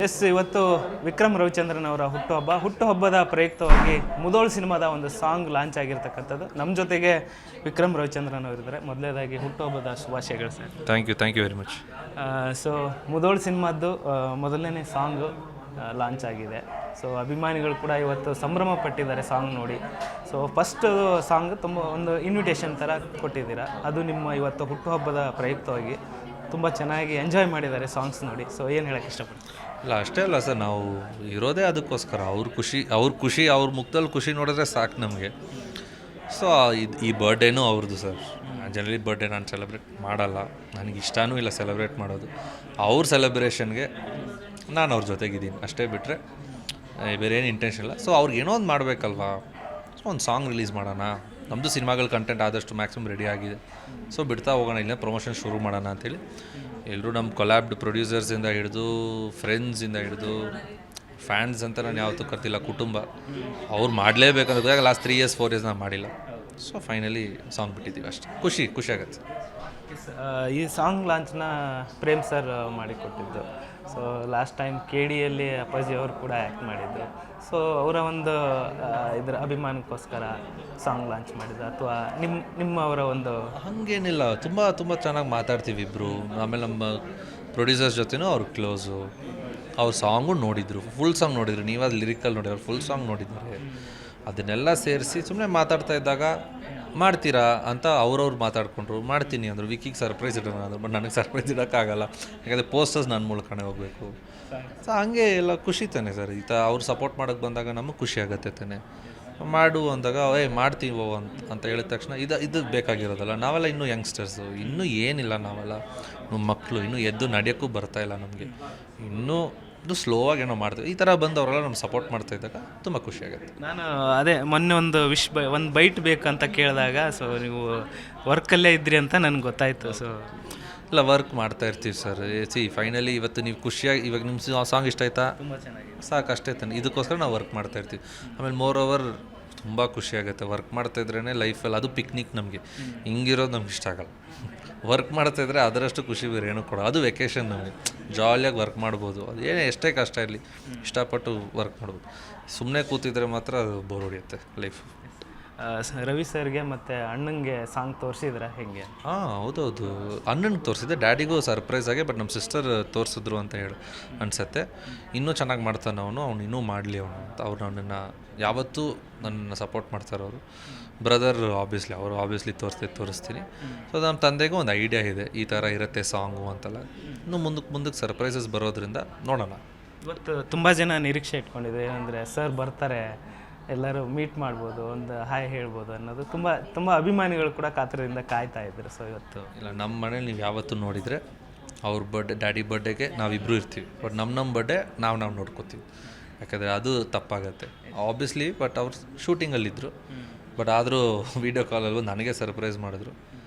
S, ಇವತ್ತು ವಿಕ್ರಮ್ ರವಿಚಂದ್ರನ್ ಅವರ ಹುಟ್ಟುಹಬ್ಬದ ಪ್ರಯುಕ್ತವಾಗಿ ಮುದೋಳ್ ಸಿನಿಮಾದ ಒಂದು ಸಾಂಗ್ ಲಾಂಚ್ ಆಗಿರ್ತಕ್ಕಂಥದ್ದು. ನಮ್ಮ ಜೊತೆಗೆ ವಿಕ್ರಮ್ ರವಿಚಂದ್ರನ್ ಅವರಿದ್ದಾರೆ. ಮೊದಲನೇದಾಗಿ ಹುಟ್ಟುಹಬ್ಬದ ಶುಭಾಶಯಗಳು sir. Thank you very much. So Mudhol ಸಿನಿಮಾದ್ದು ಮೊದಲನೇ ಸಾಂಗು ಲಾಂಚ್ ಆಗಿದೆ. ಸೊ ಅಭಿಮಾನಿಗಳು ಕೂಡ ಇವತ್ತು ಸಂಭ್ರಮ ಪಟ್ಟಿದ್ದಾರೆ ಸಾಂಗ್ ನೋಡಿ. ಸೊ ಫಸ್ಟ್ ಸಾಂಗ್ ತುಂಬ ಒಂದು ಇನ್ವಿಟೇಷನ್ ಥರ ಕೊಟ್ಟಿದ್ದೀರಾ. ಅದು ನಿಮ್ಮ ಇವತ್ತು ಹುಟ್ಟುಹಬ್ಬದ ಪ್ರಯುಕ್ತವಾಗಿ ತುಂಬ ಚೆನ್ನಾಗಿ ಎಂಜಾಯ್ ಮಾಡಿದ್ದಾರೆ ಸಾಂಗ್ಸ್ ನೋಡಿ. ಸೊ ಏನು ಹೇಳೋಕ್ಕೆ ಇಷ್ಟಪಡ್ತೀನಿ? ಇಲ್ಲ ಅಷ್ಟೇ ಅಲ್ಲ ಸರ್, ನಾವು ಇರೋದೇ ಅದಕ್ಕೋಸ್ಕರ. ಅವ್ರ ಖುಷಿ ಅವ್ರ ಮುಖದಲ್ಲಿ ಖುಷಿ ನೋಡಿದ್ರೆ ಸಾಕು ನಮಗೆ. ಸೊ ಈ ಬರ್ಡೇನೂ ಅವ್ರದ್ದು ಸರ್. ಜನರಲಿ ಬರ್ಡೇ ನಾನು ಸೆಲೆಬ್ರೇಟ್ ಮಾಡಲ್ಲ, ನನಗೆ ಇಷ್ಟನೂ ಇಲ್ಲ ಸೆಲೆಬ್ರೇಟ್ ಮಾಡೋದು. ಅವ್ರ ಸೆಲೆಬ್ರೇಷನ್ಗೆ ನಾನು ಅವ್ರ ಜೊತೆಗಿದ್ದೀನಿ ಅಷ್ಟೇ, ಬಿಟ್ಟರೆ ಬೇರೆ ಏನು ಇಂಟೆನ್ಷನ್ ಇಲ್ಲ. ಸೊ ಅವ್ರಿಗೆ ಏನೋ ಒಂದು ಮಾಡಬೇಕಲ್ವಾ, ಸೊ ಒಂದು ಸಾಂಗ್ ರಿಲೀಸ್ ಮಾಡೋಣ. ನಮ್ಮದು ಸಿನಿಮಾಗಳ ಕಂಟೆಂಟ್ ಆದಷ್ಟು ಮ್ಯಾಕ್ಸಿಮಮ್ ರೆಡಿ ಆಗಿದೆ. ಸೊ ಬಿಡ್ತಾ ಹೋಗೋಣ, ಇಲ್ಲೇ ಪ್ರಮೋಷನ್ ಶುರು ಮಾಡೋಣ ಅಂತೇಳಿ ಎಲ್ಲರೂ ನಮ್ಮ ಕೊಲ್ಯಾಬ್ಡ್ ಪ್ರೊಡ್ಯೂಸರ್ಸಿಂದ ಹಿಡಿದು ಫ್ರೆಂಡ್ಸಿಂದ ಹಿಡಿದು ಫ್ಯಾನ್ಸ್ ಅಂತ ನಾನು ಯಾವತ್ತೂ ಕರ್ತಿಲ್ಲ, ಕುಟುಂಬ ಅವ್ರು ಮಾಡಲೇಬೇಕಂತ ಗೊತ್ತಾಗ ಲಾಸ್ಟ್ 3 years 4 years ನಾನು ಮಾಡಿಲ್ಲ. ಸೊ ಫೈನಲಿ ಸಾಂಗ್ ಬಿಟ್ಟಿದ್ದೀವಿ ಅಷ್ಟೇ. ಖುಷಿ ಆಗುತ್ತೆ. ಈ ಸಾಂಗ್ ಲಾಂಚ್ನ ಪ್ರೇಮ್ ಸರ್ ಮಾಡಿಕೊಟ್ಟಿದ್ದು. ಸೊ ಲಾಸ್ಟ್ ಟೈಮ್ KDಯಲ್ಲಿ ಅಪ್ಪಾಜಿ ಅವರು ಕೂಡ ಆ್ಯಕ್ಟ್ ಮಾಡಿದ್ದು. ಸೊ ಅವರ ಒಂದು ಇದರ ಅಭಿಮಾನಕ್ಕೋಸ್ಕರ ಸಾಂಗ್ ಲಾಂಚ್ ಮಾಡಿದ್ದು ಅಥವಾ ನಿಮ್ಮವರ ಒಂದು ಹಾಗೇನಿಲ್ಲ, ತುಂಬ ಚೆನ್ನಾಗಿ ಮಾತಾಡ್ತೀವಿ ಇಬ್ಬರು. ಆಮೇಲೆ ನಮ್ಮ ಪ್ರೊಡ್ಯೂಸರ್ಸ್ ಜೊತೆನೂ ಅವ್ರು ಕ್ಲೋಸು. ಅವ್ರ ಸಾಂಗು ನೋಡಿದರು, ಫುಲ್ ಸಾಂಗ್ ನೋಡಿದ್ರು. ನೀವು ಅದು ಲಿರಿಕಲ್ ನೋಡಿದ್ರು, ಫುಲ್ ಸಾಂಗ್ ನೋಡಿದ್ದಾರೆ. ಅದನ್ನೆಲ್ಲ ಸೇರಿಸಿ ಸುಮ್ಮನೆ ಮಾತಾಡ್ತಾ ಇದ್ದಾಗ ಮಾಡ್ತೀರಾ ಅಂತ ಅವ್ರವ್ರು ಮಾತಾಡ್ಕೊಂಡ್ರು. ಮಾಡ್ತೀನಿ ಅಂದರು. ವಿಕಿಗೆ ಸರ್ಪ್ರೈಸ್ ಇಡೋಣ ಅಂದರು, ಬಟ್ ನನಗೆ ಸರ್ಪ್ರೈಸ್ ಇಡೋಕ್ಕಾಗಲ್ಲ, ಯಾಕಂದರೆ ಪೋಸ್ಟರ್ಸ್ ನನ್ನ ಮೂಲಕನೇ ಹೋಗಬೇಕು. ಸೊ ಹಂಗೆ ಎಲ್ಲ ಖುಷಿ ತಾನೆ ಸರ್. ಅವ್ರು ಸಪೋರ್ಟ್ ಮಾಡೋಕ್ಕೆ ಬಂದಾಗ ನಮಗೆ ಖುಷಿ ಆಗುತ್ತೆ ತಾನೆ. ಮಾಡು ಅಂದಾಗ ಮಾಡ್ತೀವೋ ಅಂತ ಹೇಳಿದ ತಕ್ಷಣ ಇದು ಬೇಕಾಗಿರೋದಲ್ಲ. ನಾವೆಲ್ಲ ಇನ್ನೂ ಯಂಗ್ಸ್ಟರ್ಸು, ಇನ್ನೂ ಏನಿಲ್ಲ, ನಾವೆಲ್ಲ ಮಕ್ಕಳು, ಇನ್ನೂ ಎದ್ದು ನಡೆಯೋಕ್ಕೂ ಬರ್ತಾಯಿಲ್ಲ ನಮಗೆ. ಇನ್ನೂ ಸ್ಲೋ ಆಗಿ ಏನೋ ಮಾಡ್ತೀವಿ. ಈ ಥರ ಬಂದವರೆಲ್ಲ ನಮ್ಗೆ ಸಪೋರ್ಟ್ ಮಾಡ್ತಾ ಇದ್ದಾಗ ತುಂಬ ಖುಷಿಯಾಗುತ್ತೆ. ನಾನು ಅದೇ ಮೊನ್ನೆ ಒಂದು ಒಂದು ಬೈಟ್ ಬೇಕಂತ ಕೇಳಿದಾಗ ಸೊ ನೀವು ವರ್ಕಲ್ಲೇ ಇದ್ರಿ ಅಂತ ನನಗೆ ಗೊತ್ತಾಯಿತು. ಸೊ ಇಲ್ಲ, ವರ್ಕ್ ಮಾಡ್ತಾ ಇರ್ತೀವಿ ಸರ್. ಫೈನಲಿ ಇವತ್ತು ನೀವು ಖುಷಿಯಾಗಿ, ಇವಾಗ ನಿಮ್ಮ ಸಾಂಗ್ ಇಷ್ಟ ಆಯ್ತಾ, ತುಂಬ ಚೆನ್ನಾಗಿ ಸಾಕು ಅಷ್ಟೇ ತಾನೆ. ಇದಕ್ಕೋಸ್ಕರ ನಾವು ವರ್ಕ್ ಮಾಡ್ತಾ ಇರ್ತೀವಿ. ಆಮೇಲೆ ಮೋರ್ ಓವರ್ ತುಂಬ ಖುಷಿಯಾಗುತ್ತೆ ವರ್ಕ್ ಮಾಡ್ತಾಯಿದ್ರೇ ಲೈಫಲ್ಲಿ. ಅದು ಪಿಕ್ನಿಕ್ ನಮಗೆ. ಹಿಂಗಿರೋದು ನಮ್ಗೆ ಇಷ್ಟ ಆಗಲ್ಲ. ವರ್ಕ್ ಮಾಡ್ತಾಯಿದ್ರೆ ಅದರಷ್ಟು ಖುಷಿ ಬೇರೆ ಏನೂ ಕೊಡೋ. ಅದು ವೆಕೇಷನ್ ನಮಗೆ. ಜಾಲಿಯಾಗಿ ವರ್ಕ್ ಮಾಡ್ಬೋದು. ಅದು ಏನೇ ಎಷ್ಟೇ ಕಷ್ಟ ಇರಲಿ ಇಷ್ಟಪಟ್ಟು ವರ್ಕ್ ಮಾಡ್ಬೋದು. ಸುಮ್ಮನೆ ಕೂತಿದ್ರೆ ಮಾತ್ರ ಅದು ಬೋರ್ ಹೊಡಿಯುತ್ತೆ ಲೈಫ್. ರವಿ ಸರ್ಗೆ ಮತ್ತು ಅಣ್ಣಂಗೆ ಸಾಂಗ್ ತೋರಿಸಿದ್ರೆ ಹೇಗೆ? ಹೌದೌದು, ಅಣ್ಣನಿಗೆ ತೋರಿಸಿದ್ದೆ, ಡ್ಯಾಡಿಗೂ ಸರ್ಪ್ರೈಸ್ ಆಗಿ. ಬಟ್ ನಮ್ಮ ಸಿಸ್ಟರ್ ತೋರಿಸಿದ್ರು ಅಂತ ಹೇಳಿ ಅನಿಸುತ್ತೆ. ಇನ್ನೂ ಚೆನ್ನಾಗಿ ಮಾಡ್ತಾನೆ ಅವನು ಇನ್ನೂ ಮಾಡಲಿ ಅವನು ಅಂತ. ಅವ್ರು ನನ್ನನ್ನು ಯಾವತ್ತೂ ನನ್ನನ್ನು ಸಪೋರ್ಟ್ ಮಾಡ್ತಾರೆ ಅವರು. ಬ್ರದರ್ ಆಬ್ವಿಯಸ್ಲಿ ತೋರಿಸ್ತೀನಿ. ಸೊ ನಮ್ಮ ತಂದೆಗೂ ಒಂದು ಐಡಿಯಾ ಇದೆ, ಈ ಥರ ಇರುತ್ತೆ ಸಾಂಗು ಅಂತೆಲ್ಲ. ಇನ್ನೂ ಮುಂದಕ್ಕೆ ಸರ್ಪ್ರೈಸಸ್ ಬರೋದ್ರಿಂದ ನೋಡೋಣ. ಇವತ್ತು ತುಂಬ ಜನ ನಿರೀಕ್ಷೆ ಇಟ್ಕೊಂಡಿದೆ, ಏನಂದರೆ ಸರ್ ಬರ್ತಾರೆ, ಎಲ್ಲರೂ ಮೀಟ್ ಮಾಡ್ಬೋದು, ಒಂದು ಹಾಯ್ ಹೇಳ್ಬೋದು ಅನ್ನೋದು ತುಂಬ ಅಭಿಮಾನಿಗಳು ಕೂಡ ಕಾತರದಿಂದ ಕಾಯ್ತಾ ಇದ್ರು. ಸೊ ಇವತ್ತು ಇಲ್ಲ, ನಮ್ಮ ಮನೇಲಿ ನೀವು ಯಾವತ್ತೂ ನೋಡಿದರೆ ಅವ್ರ ಡ್ಯಾಡಿ ಬರ್ಡೇಗೆ ನಾವಿಬ್ಬರು ಇರ್ತೀವಿ. ಬಟ್ ನಮ್ಮ ಬರ್ಡೇ ನಾವು ನೋಡ್ಕೋತೀವಿ, ಯಾಕಂದರೆ ಅದು ತಪ್ಪಾಗತ್ತೆ ಆಬ್ವಿಯಸ್ಲಿ. ಬಟ್ ಅವ್ರು ಶೂಟಿಂಗಲ್ಲಿದ್ದರು, ಬಟ್ ಆದರೂ ವೀಡಿಯೋ ಕಾಲಲ್ಲಿ ನನಗೆ ಸರ್ಪ್ರೈಸ್ ಮಾಡಿದ್ರು.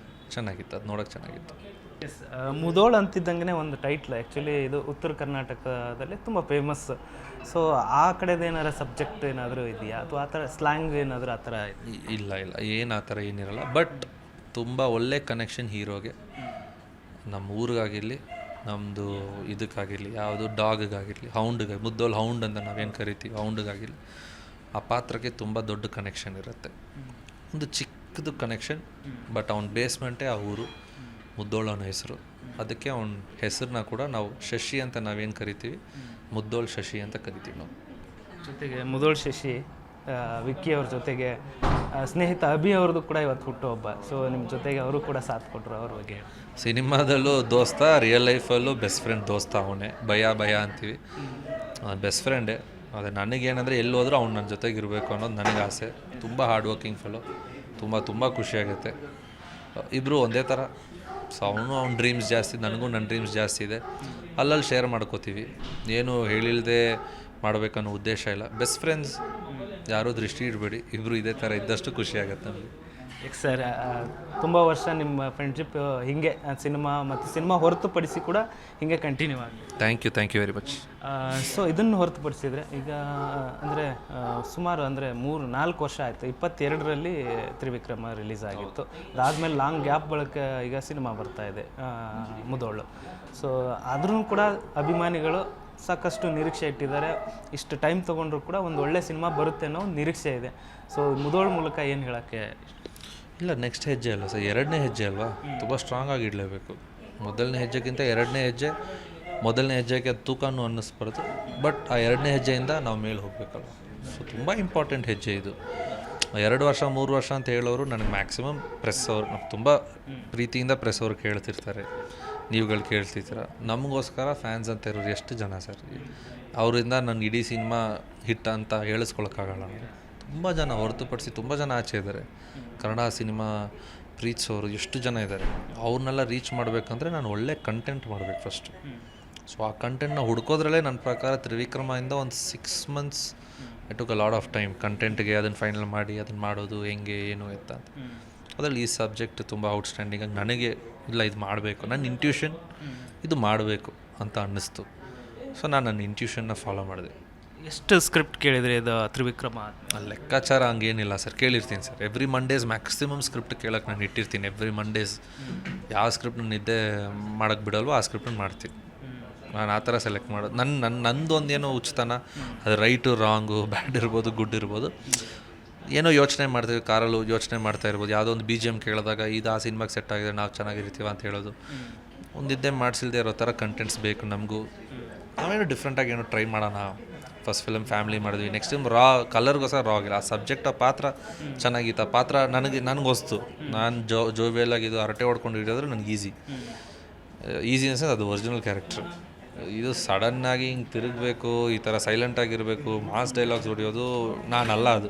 ಚೆನ್ನಾಗಿತ್ತು, ಅದು ನೋಡೋಕ್ಕೆ ಚೆನ್ನಾಗಿತ್ತು. ಎಸ್, ಮುದೋಳ್ ಅಂತಿದ್ದಂಗೆ ಒಂದು ಟೈಟ್ಲ್. ಆ್ಯಕ್ಚುಲಿ ಇದು ಉತ್ತರ ಕರ್ನಾಟಕದಲ್ಲಿ ತುಂಬ ಫೇಮಸ್. ಸೊ ಆ ಕಡೆದು ಏನಾರ ಸಬ್ಜೆಕ್ಟ್ ಏನಾದರೂ ಇದೆಯಾ ಅಥವಾ ಆ ಥರ ಸ್ಲ್ಯಾಂಗ್ ಏನಾದರೂ ಆ ಥರ? ಇಲ್ಲ, ಏನು ಆ ಥರ ಏನಿರಲ್ಲ. ಬಟ್ ತುಂಬ ಒಳ್ಳೆ ಕನೆಕ್ಷನ್ ಹೀರೋಗೆ, ನಮ್ಮ ಊರಿಗಾಗಿರಲಿ, ನಮ್ಮದು ಇದಕ್ಕಾಗಿರಲಿ, ಯಾವುದು ಡಾಗಿಗಾಗಿರಲಿ, ಮುದ್ದೋಲ್ ಹೌಂಡ್ ಅಂತ ನಾವೇನು ಕರಿತೀವಿ, ಹೌಂಡಿಗಾಗಿರಲಿ, ಆ ಪಾತ್ರಕ್ಕೆ ತುಂಬ ದೊಡ್ಡ ಕನೆಕ್ಷನ್ ಇರುತ್ತೆ. ಒಂದು ಚಿಕ್ಕದು ಕನೆಕ್ಷನ್, ಬಟ್ ಅವ್ನ ಬೇಸ್ಮೆಂಟೇ ಆ ಊರು, ಮುದ್ದೋಳ್ ಅವನ ಹೆಸರು. ಅದಕ್ಕೆ ಅವನ ಹೆಸರನ್ನ ಕೂಡ ನಾವು ಶಶಿ ಅಂತ ನಾವೇನು ಕರಿತೀವಿ, ಮುದ್ದೋಳ್ ಶಶಿ ಅಂತ ಕರಿತೀವಿ ನಾವು. ಜೊತೆಗೆ ಮುದೋಳ್ ಶಶಿ, ವಿಕ್ಕಿ ಅವ್ರ ಜೊತೆಗೆ ಸ್ನೇಹಿತ ಅಭಿ ಅವ್ರದ್ದು ಕೂಡ ಇವತ್ತು ಹುಟ್ಟುಹಬ್ಬ. ಸೊ ನಿಮ್ಮ ಜೊತೆಗೆ ಅವರು ಕೂಡ ಸಾಥ್ ಕೊಟ್ಟರು. ಅವ್ರ ಬಗ್ಗೆ ಸಿನಿಮಾದಲ್ಲೂ ದೋಸ್ತ, ರಿಯಲ್ ಲೈಫಲ್ಲೂ ಬೆಸ್ಟ್ ಫ್ರೆಂಡ್ ದೋಸ್ತ ಅವನೇ. ಭಯ ಅಂತೀವಿ, ಬೆಸ್ಟ್ ಫ್ರೆಂಡೇ. ಅದೇ ನನಗೇನಂದರೆ ಎಲ್ಲಿ ಹೋದ್ರೂ ಅವ್ನು ನನ್ನ ಜೊತೆಗೆ ಇರಬೇಕು ಅನ್ನೋದು ನನಗೆ ಆಸೆ. ತುಂಬ ಹಾರ್ಡ್ ವರ್ಕಿಂಗ್ ಫೆಲೋ, ತುಂಬ ಖುಷಿಯಾಗುತ್ತೆ. ಇಬ್ಬರು ಒಂದೇ ಥರ. ಸೊ ಅವ್ನ ಡ್ರೀಮ್ಸ್ ಜಾಸ್ತಿ, ನನಗೂ ನನ್ನ ಡ್ರೀಮ್ಸ್ ಜಾಸ್ತಿ ಇದೆ. ಅಲ್ಲಲ್ಲಿ ಶೇರ್ ಮಾಡ್ಕೋತೀವಿ. ಏನು ಹೇಳಿಲ್ಲದೆ ಮಾಡಬೇಕನ್ನೋ ಉದ್ದೇಶ ಇಲ್ಲ. ಬೆಸ್ಟ್ ಫ್ರೆಂಡ್ಸ್, ಯಾರೂ ದೃಷ್ಟಿ ಇಡಬೇಡಿ. ಇಬ್ಬರು ಇದೇ ಥರ ಇದ್ದಷ್ಟು ಖುಷಿಯಾಗುತ್ತೆ ನಮಗೆ. ಸರ್, ತುಂಬ ವರ್ಷ ನಿಮ್ಮ ಫ್ರೆಂಡ್ಶಿಪ್ ಹೀಗೆ ಸಿನಿಮಾ ಹೊರತುಪಡಿಸಿ ಕೂಡ ಹೀಗೆ ಕಂಟಿನ್ಯೂ ಆಗಿ. Thank you very much. So ಇದನ್ನು ಹೊರತುಪಡಿಸಿದರೆ ಈಗ ಅಂದರೆ ಸುಮಾರು 3-4 ವರ್ಷ ಆಯಿತು. 22ರಲ್ಲಿ ತ್ರಿವಿಕ್ರಮ ರಿಲೀಸ್ ಆಗಿತ್ತು. ಅದಾದಮೇಲೆ ಲಾಂಗ್ ಗ್ಯಾಪ್ ಬಳಿಕ ಈಗ ಸಿನಿಮಾ ಬರ್ತಾ ಇದೆ ಮುದೋಳು. ಸೊ ಆದ್ರೂ ಕೂಡ ಅಭಿಮಾನಿಗಳು ಸಾಕಷ್ಟು ನಿರೀಕ್ಷೆ ಇಟ್ಟಿದ್ದಾರೆ. ಇಷ್ಟು ಟೈಮ್ ತೊಗೊಂಡ್ರು ಕೂಡ ಒಂದು ಒಳ್ಳೆ ಸಿನಿಮಾ ಬರುತ್ತೆ ಅನ್ನೋ ಒಂದು ನಿರೀಕ್ಷೆ ಇದೆ. ಸೊ ಮುದೋಳ್ ಮೂಲಕ ಏನು ಹೇಳೋಕ್ಕೆ? ಇಲ್ಲ, ನೆಕ್ಸ್ಟ್ ಹೆಜ್ಜೆ ಅಲ್ಲ ಸರ್, ಎರಡನೇ ಹೆಜ್ಜೆ ಅಲ್ವಾ, ತುಂಬ ಸ್ಟ್ರಾಂಗ್ ಆಗಿ ಇಡಲೇಬೇಕು. ಮೊದಲನೇ ಹೆಜ್ಜೆಗಿಂತ ಎರಡನೇ ಹೆಜ್ಜೆ, ಮೊದಲನೇ ಹೆಜ್ಜೆಗೆ ಅದು ತೂಕನೂ ಅನ್ನಿಸ್ಬಾರ್ದು, ಬಟ್ ಆ ಎರಡನೇ ಹೆಜ್ಜೆಯಿಂದ ನಾವು ಮೇಲೆ ಹೋಗಬೇಕಲ್ವ. ಸೊ ತುಂಬ ಇಂಪಾರ್ಟೆಂಟ್ ಹೆಜ್ಜೆ ಇದು. 2 ವರ್ಷ 3 ವರ್ಷ ಅಂತ ಹೇಳೋರು ನನಗೆ ಮ್ಯಾಕ್ಸಿಮಮ್ ಪ್ರೆಸ್ ಅವ್ರು, ನಾವು ತುಂಬ ಪ್ರೀತಿಯಿಂದ ಪ್ರೆಸ್ ಅವ್ರು ಕೇಳ್ತಿರ್ತಾರೆ, ನೀವುಗಳು ಕೇಳ್ತಿರ್ತೀರ. ನಮಗೋಸ್ಕರ ಫ್ಯಾನ್ಸ್ ಅಂತ ಇರೋರು ಎಷ್ಟು ಜನ ಸರ್, ಅವರಿಂದ ನನ್ನ ಇಡೀ ಸಿನಿಮಾ ಹಿಟ್ ಅಂತ ಹೇಳಿಸ್ಕೊಳಕ್ಕಾಗಲ್ಲ. ತುಂಬ ಜನ ಹೊರತುಪಡಿಸಿ ತುಂಬ ಜನ ಆಚೆ ಇದ್ದಾರೆ. ಕನ್ನಡ ಸಿನಿಮಾ ಪ್ರೀತಿಸೋರು ಎಷ್ಟು ಜನ ಇದ್ದಾರೆ. ಅವ್ರನ್ನೆಲ್ಲ ರೀಚ್ ಮಾಡಬೇಕಂದ್ರೆ ನಾನು ಒಳ್ಳೆ ಕಂಟೆಂಟ್ ಮಾಡಬೇಕು ಫಸ್ಟು. ಸೊ ಆ ಕಂಟೆಂಟ್ನ ಹುಡ್ಕೋದ್ರಲ್ಲೇ ನನ್ನ ಪ್ರಕಾರ ತ್ರಿವಿಕ್ರಮದಿಂದ ಒಂದು 6 months I took a lot of time ಕಂಟೆಂಟ್ಗೆ ಅದನ್ನು ಫೈನಲ್ ಮಾಡಿ ಅದನ್ನು ಮಾಡೋದು ಹೆಂಗೆ ಏನು ಎತ್ತ ಅಂತ. ಅದರಲ್ಲಿ ಈ ಸಬ್ಜೆಕ್ಟ್ ತುಂಬ ಔಟ್ಸ್ಟ್ಯಾಂಡಿಂಗಾಗಿ ನನಗೆ ಇಲ್ಲ ಇದು ಮಾಡಬೇಕು, ನನ್ನ ಇಂಟ್ಯೂಷನ್ ಇದು ಮಾಡಬೇಕು ಅಂತ ಅನ್ನಿಸ್ತು. ಸೊ ನಾನು ನನ್ನ ಇಂಟ್ಯೂಷನ್ನ ಫಾಲೋ ಮಾಡಿದೆ. ಎಷ್ಟು ಸ್ಕ್ರಿಪ್ಟ್ ಕೇಳಿದರೆ ಇದು ತ್ರಿವಿಕ್ರಮ? ಲೆಕ್ಕಾಚಾರ ಹಂಗೇನಿಲ್ಲ ಸರ್, ಕೇಳಿರ್ತೀನಿ sir. Every Mondays maximum script ಕೇಳೋಕ್ಕೆ ನಾನು ಇಟ್ಟಿರ್ತೀನಿ. ಎವ್ರಿ ಮಂಡೇಸ್ ಯಾವ ಸ್ಕ್ರಿಪ್ಟ್ ನಾನು ನಿದ್ದೆ ಮಾಡೋಕ್ಕೆ ಬಿಡಲ್ವೋ ಆ ಸ್ಕ್ರಿಪ್ಟನ್ನು ಮಾಡ್ತೀನಿ. ನಾನು ಆ ಥರ ಸೆಲೆಕ್ಟ್ ಮಾಡೋದು. ನಂದು ಒಂದೇನೋ ಉಚಿತನ, ಅದು ರೈಟು ರಾಂಗು, ಬ್ಯಾಡ್ ಇರ್ಬೋದು, ಗುಡ್ ಇರ್ಬೋದು, ಏನೋ ಯೋಚನೆ ಮಾಡ್ತೀವಿ, ಕಾರಲ್ಲೂ ಯೋಚನೆ ಮಾಡ್ತಾ ಇರ್ಬೋದು. ಯಾವುದೋ ಒಂದು BGM ಕೇಳಿದಾಗ ಇದು ಆ ಸಿನಿಮಾಗೆ ಸೆಟ್ ಆಗಿದೆ, ನಾವು ಚೆನ್ನಾಗಿರ್ತೀವ ಅಂತ ಹೇಳೋದು. ಒಂದಿದ್ದೇ ಮಾಡಿಸಿಲ್ದೇ ಇರೋ ಥರ ಕಂಟೆಂಟ್ಸ್ ಬೇಕು ನಮಗೂ. ನಾವೇನೋ ಡಿಫ್ರೆಂಟಾಗಿ ಏನೋ ಟ್ರೈ ಮಾಡೋಣ. ಫಸ್ಟ್ ಫಿಲಮ್ ಫ್ಯಾಮಿಲಿ ಮಾಡಿದ್ವಿ, ನೆಕ್ಸ್ಟ್ ಟೈಮ್ ರಾ ಕಲರ್ಗೋಸ್ಕರ ರಾ ಆಗಿಲ್ಲ. ಆ ಸಬ್ಜೆಕ್ಟ್, ಆ ಪಾತ್ರ ಚೆನ್ನಾಗಿತ್ತು. ಆ ಪಾತ್ರ ನನಗೆ ಹೊಸ್ತು. ನಾನು ಜೋಬಿಯಲ್ಲಾಗಿದ್ದು ಹರಟೆ ಹೊಡ್ಕೊಂಡು ಹಿಡಿಯೋದ್ರೆ ನನಗೆ ಈಸಿ ಅನ್ಸೋದು. ಅದು ಒರಿಜಿನಲ್ ಕ್ಯಾರೆಕ್ಟ್ರ್. ಇದು ಸಡನ್ನಾಗಿ ಹಿಂಗೆ ತಿರುಗಬೇಕು, ಈ ಥರ ಸೈಲೆಂಟಾಗಿರಬೇಕು, ಮಾಸ್ ಡೈಲಾಗ್ಸ್ ಹೊಡಿಯೋದು ನಾನಲ್ಲ ಅದು.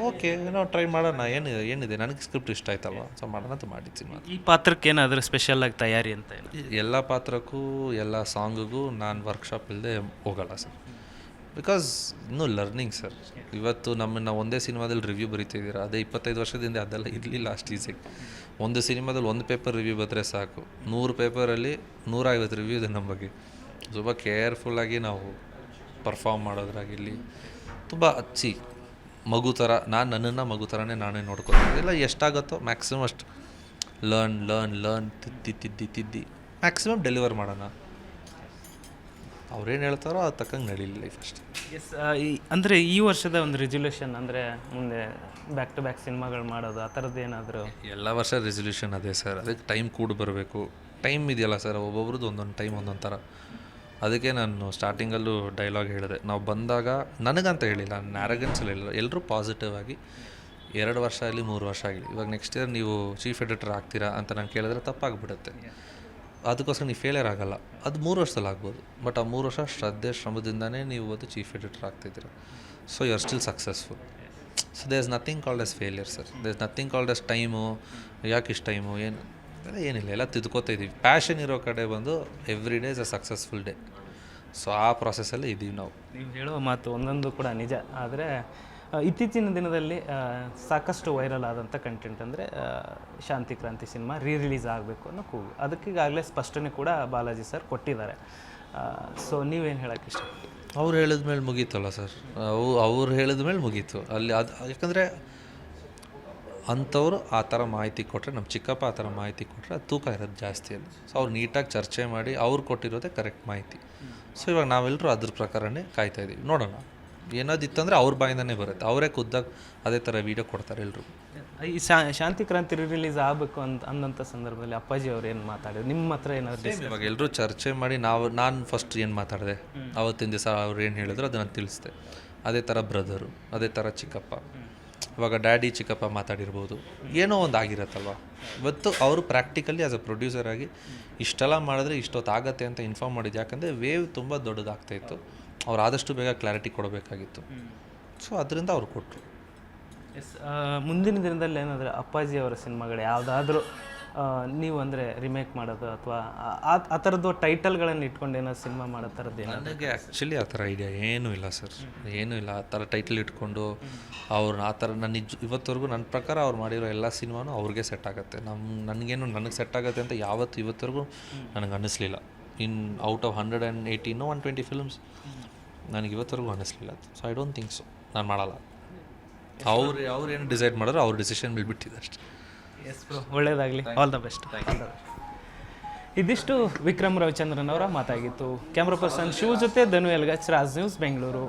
ಓಕೆ, ನಾವು ಟ್ರೈ ಮಾಡೋಣ, ಏನಿದೆ ನನಗೆ ಸ್ಕ್ರಿಪ್ಟ್ ಇಷ್ಟ ಆಯ್ತಲ್ವ, ಸೊ ಮಾಡೋಣ ಅಂತ ಮಾಡಿದ್ದೀನಿ. ಈ ಪಾತ್ರಕ್ಕೆ ಏನಾದರೂ ಸ್ಪೆಷಲಾಗಿ ತಯಾರಿ ಅಂತ? ಎಲ್ಲ ಪಾತ್ರಕ್ಕೂ ಎಲ್ಲ ಸಾಂಗಿಗೂ ನಾನು ವರ್ಕ್ಶಾಪ್ ಇಲ್ಲದೆ ಹೋಗಲ್ಲ ಸರ್. ಬಿಕಾಸ್ ಇನ್ನೂ ಲರ್ನಿಂಗ್ ಸರ್. ಇವತ್ತು ನಮ್ಮನ್ನು ಒಂದೇ ಸಿನಿಮಾದಲ್ಲಿ ರಿವ್ಯೂ ಬರೀತಿದ್ದೀರ, ಅದೇ 25 ವರ್ಷದಿಂದ ಅದೆಲ್ಲ ಇರಲಿಲ್ಲ ಅಷ್ಟು ಈಸಿಯಾಗಿ. ಒಂದು ಸಿನಿಮಾದಲ್ಲಿ 1 ಪೇಪರ್ ರಿವ್ಯೂ ಬರೆದ್ರೆ ಸಾಕು, 100 ಪೇಪರಲ್ಲಿ 150 ರಿವ್ಯೂ ಇದೆ ನಮ್ಮ ಬಗ್ಗೆ. ತುಂಬ ಕೇರ್ಫುಲ್ಲಾಗಿ ನಾವು ಪರ್ಫಾರ್ಮ್ ಮಾಡೋದ್ರಾಗಿಲ್ಲಿ ತುಂಬ ಮಗು ಥರ ನನ್ನನ್ನು ಮಗು ಥರನೇ ನಾನೇ ನೋಡ್ಕೊತೀನಿ. ಎಲ್ಲ ಎಷ್ಟಾಗುತ್ತೋ ಮ್ಯಾಕ್ಸಿಮಮ್ ಅಷ್ಟು ಲರ್ನ್ ತಿದ್ದಿ ಮ್ಯಾಕ್ಸಿಮಮ್ ಡೆಲಿವರ್ ಮಾಡೋಣ. ಅವ್ರೇನು ಹೇಳ್ತಾರೋ ಅದು ತಕ್ಕಂಗೆ ನಡೀಲಿ ಲೈಫ್ ಅಷ್ಟೇ. ಎಸ್, ಅಂದರೆ ಈ ವರ್ಷದ ಒಂದು ರೆಸಲ್ಯೂಷನ್ ಅಂದರೆ ಮುಂದೆ ಬ್ಯಾಕ್ ಟು ಬ್ಯಾಕ್ ಸಿನಿಮಾಗಳು ಮಾಡೋದು, ಆ ಥರದ್ದು ಏನಾದರೂ? ಎಲ್ಲ ವರ್ಷ ರೆಸಲ್ಯೂಷನ್ ಅದೇ ಸರ್. ಅದಕ್ಕೆ ಟೈಮ್ ಕೂಡ ಬರಬೇಕು. ಟೈಮ್ ಇದೆಯಲ್ಲ ಸರ್, ಒಬ್ಬೊಬ್ರದ್ದು ಒಂದೊಂದು ಟೈಮ್ ಒಂದೊಂದು ಥರ. ಅದಕ್ಕೆ ನಾನು ಸ್ಟಾರ್ಟಿಂಗಲ್ಲೂ ಡೈಲಾಗ್ ಹೇಳಿದೆ, ನಾವು ಬಂದಾಗ ನನಗಂತ ಹೇಳಿಲ್ಲ, ನನ್ನ ಆ್ಯರಗೆನ್ಸಲ್ಲಿ ಇಲ್ಲ, ಎಲ್ಲರೂ ಪಾಸಿಟಿವ್ ಆಗಿ 2 ವರ್ಷ ಆಗಲಿ 3 ವರ್ಷ ಆಗಲಿ, ಇವಾಗ ನೆಕ್ಸ್ಟ್ ಇಯರ್ ನೀವು ಚೀಫ್ ಎಡಿಟರ್ ಆಗ್ತೀರಾ ಅಂತ ನಾನು ಕೇಳಿದ್ರೆ ತಪ್ಪಾಗಿಬಿಡುತ್ತೆ. ಅದಕ್ಕೋಸ್ಕರ ನೀವು ಫೇಲಿಯರ್ ಆಗೋಲ್ಲ. ಅದು 3 ವರ್ಷದಲ್ಲಿ ಆಗ್ಬೋದು, ಬಟ್ ಆ 3 ವರ್ಷ ಶ್ರಮದಿಂದನೇ ನೀವು ಅದು ಚೀಫ್ ಎಡಿಟರ್ ಆಗ್ತಿದ್ದೀರ. So you are still successful. So there is nothing called as failure sir. There is nothing called as time, ಯಾಕಿಷ್ಟು ಟೈಮು, ಏನಿಲ್ಲ, ಎಲ್ಲ ತಿದ್ಕೋತಾ ಇದ್ದೀವಿ. ಪ್ಯಾಷನ್ ಇರೋ ಕಡೆ ಬಂದು every day is a successful day. So ಆ ಪ್ರಾಸೆಸ್ಸಲ್ಲಿ ಇದ್ದೀವಿ ನಾವು. ನೀವು ಹೇಳುವ ಮಾತು ಒಂದೊಂದು ಕೂಡ ನಿಜ. ಆದರೆ ಇತ್ತೀಚಿನ ದಿನದಲ್ಲಿ ಸಾಕಷ್ಟು ವೈರಲ್ ಆದಂಥ ಕಂಟೆಂಟ್ ಅಂದರೆ ಶಾಂತಿ ಕ್ರಾಂತಿ ಸಿನಿಮಾ ರಿಲೀಸ್ ಆಗಬೇಕು ಅನ್ನೋ ಕೂಗು. ಅದಕ್ಕೀಗಾಗಲೇ ಸ್ಪಷ್ಟನೆ ಕೂಡ ಬಾಲಾಜಿ ಸರ್ ಕೊಟ್ಟಿದ್ದಾರೆ. ಸೊ ನೀವೇನು ಹೇಳೋಕ್ಕೆ ಇಷ್ಟ? ಅವ್ರು ಹೇಳಿದ ಮೇಲೆ ಮುಗೀತಲ್ಲ ಸರ್, ಅವ್ರು ಹೇಳಿದ ಮೇಲೆ ಮುಗೀತು ಅಲ್ಲಿ. ಅದು ಯಾಕಂದರೆ ಅಂಥವ್ರು ಆ ಥರ ಮಾಹಿತಿ ಕೊಟ್ಟರೆ, ನಮ್ಮ ಚಿಕ್ಕಪ್ಪ ಆ ಥರ ಮಾಹಿತಿ ಕೊಟ್ಟರೆ ಅದು ತೂಕ ಇರೋದು ಜಾಸ್ತಿ ಅಲ್ಲಿ. ಸೊ ಅವ್ರು ನೀಟಾಗಿ ಚರ್ಚೆ ಮಾಡಿ ಅವ್ರು ಕೊಟ್ಟಿರೋದೇ ಕರೆಕ್ಟ್ ಮಾಹಿತಿ. ಸೊ ಇವಾಗ ನಾವೆಲ್ಲರೂ ಅದ್ರ ಪ್ರಕಾರನೇ ಕಾಯ್ತಾಯಿದ್ದೀವಿ. ನೋಡೋಣ, ಏನಾದಿತ್ತಂದರೆ ಅವ್ರ ಬಾಯಿಂದನೇ ಬರುತ್ತೆ. ಅವರೇ ಖುದ್ದಾಗಿ ಅದೇ ಥರ ವೀಡಿಯೋ ಕೊಡ್ತಾರೆ ಎಲ್ರು. ಈ ಶಾಂತಿ ಕ್ರಾಂತಿ ರಿಲೀಸ್ ಆಗಬೇಕು ಅನ್ನೋಂಥ ಸಂದರ್ಭದಲ್ಲಿ ಅಪ್ಪಾಜಿ ಅವ್ರು ಏನು ಮಾತಾಡಿದ್ರು, ನಿಮ್ಮ ಹತ್ರ ಏನಾದ್ರು? ಇವಾಗ ಎಲ್ಲರೂ ಚರ್ಚೆ ಮಾಡಿ ನಾನು ಫಸ್ಟ್ ಏನು ಮಾತಾಡಿದೆ ಅವತ್ತಿನ ದಿವಸ ಅವ್ರು ಏನು ಹೇಳಿದ್ರು ಅದನ್ನು ತಿಳಿಸ್ದೆ. ಅದೇ ಥರ ಬ್ರದರು, ಅದೇ ಥರ ಚಿಕ್ಕಪ್ಪ, ಇವಾಗ ಡ್ಯಾಡಿ ಚಿಕ್ಕಪ್ಪ ಮಾತಾಡಿರ್ಬೋದು, ಏನೋ ಒಂದು ಆಗಿರತ್ತಲ್ವ. ಇವತ್ತು ಅವರು ಪ್ರಾಕ್ಟಿಕಲಿ ಆ್ಯಸ್ ಅ ಪ್ರೊಡ್ಯೂಸರ್ ಆಗಿ ಇಷ್ಟೆಲ್ಲ ಮಾಡಿದ್ರೆ ಇಷ್ಟೊತ್ತು ಆಗತ್ತೆ ಅಂತ ಇನ್ಫಾರ್ಮ್ ಮಾಡಿದ್ದು. ಯಾಕಂದರೆ ವೇವ್ ತುಂಬ ದೊಡ್ಡದಾಗ್ತಾಯಿತ್ತು, ಅವ್ರು ಆದಷ್ಟು ಬೇಗ ಕ್ಲಾರಿಟಿ ಕೊಡಬೇಕಾಗಿತ್ತು. ಸೊ ಅದರಿಂದ ಅವ್ರು ಕೊಟ್ಟರು. ಎಸ್, ಮುಂದಿನ ದಿನದಲ್ಲಿ ಏನಾದರೂ ಅಪ್ಪಾಜಿ ಅವರ ಸಿನಿಮಾಗಳು ಯಾವುದಾದ್ರೂ ನೀವು ಅಂದರೆ ರಿಮೇಕ್ ಮಾಡೋದು ಅಥವಾ ಆ ಥರದ್ದು ಟೈಟಲ್ಗಳನ್ನು ಇಟ್ಕೊಂಡು ಏನಾದ್ರು ಸಿನಿಮಾ ಮಾಡೋ ಥರದ್ದು? ನನಗೆ ಆ್ಯಕ್ಚುಲಿ ಆ ಥರ ಐಡಿಯಾ ಏನೂ ಇಲ್ಲ ಸರ್, ಏನೂ ಇಲ್ಲ. ಆ ಥರ ಟೈಟಲ್ ಇಟ್ಕೊಂಡು ಅವ್ರನ್ನ ಆ ಥರ ನಾನು ಇವತ್ತವರೆಗೂ ನನ್ನ ಪ್ರಕಾರ ಅವ್ರು ಮಾಡಿರೋ ಎಲ್ಲ ಸಿನಿಮಾನೂ ಅವ್ರಿಗೆ ಸೆಟ್ ಆಗುತ್ತೆ. ನನಗೆ ಸೆಟ್ ಆಗುತ್ತೆ ಅಂತ ಇವತ್ತವರೆಗೂ ನನಗೆ ಅನ್ನಿಸ್ಲಿಲ್ಲ. ಔಟ್ ಆಫ್ 118 120 ಫಿಲ್ಮ್ಸ್ ನನಗೆ ಇವತ್ತವರೆಗೂ ಅನ್ನಿಸ್ಲಿಲ್ಲ. So I don't think so, ನಾನು ಮಾಡಲ್ಲ. ಅವ್ರು ಏನು ಡಿಸೈಡ್ ಮಾಡಿದ್ರು ಅವ್ರ ಡಿಸಿಷನ್ ಮೇಲೆ ಬಿಟ್ಟಿದೆ ಅಷ್ಟೇ. ಎಸ್ ಬ್ರೋ, ಒಳ್ಳೆಯದಾಗಲಿ, ಆಲ್ ದ ಬೆಸ್ಟ್. ಇದಿಷ್ಟು ವಿಕ್ರಮ್ ರವಿಚಂದ್ರನ್ ಅವರ ಮಾತಾಗಿತ್ತು. ಕ್ಯಾಮ್ರಾ ಪರ್ಸನ್ ಶಿವ ಜೊತೆ ಧನು ಎಲ್ಗಚ್, ರಾಜ್ ನ್ಯೂಸ್ ಬೆಂಗಳೂರು.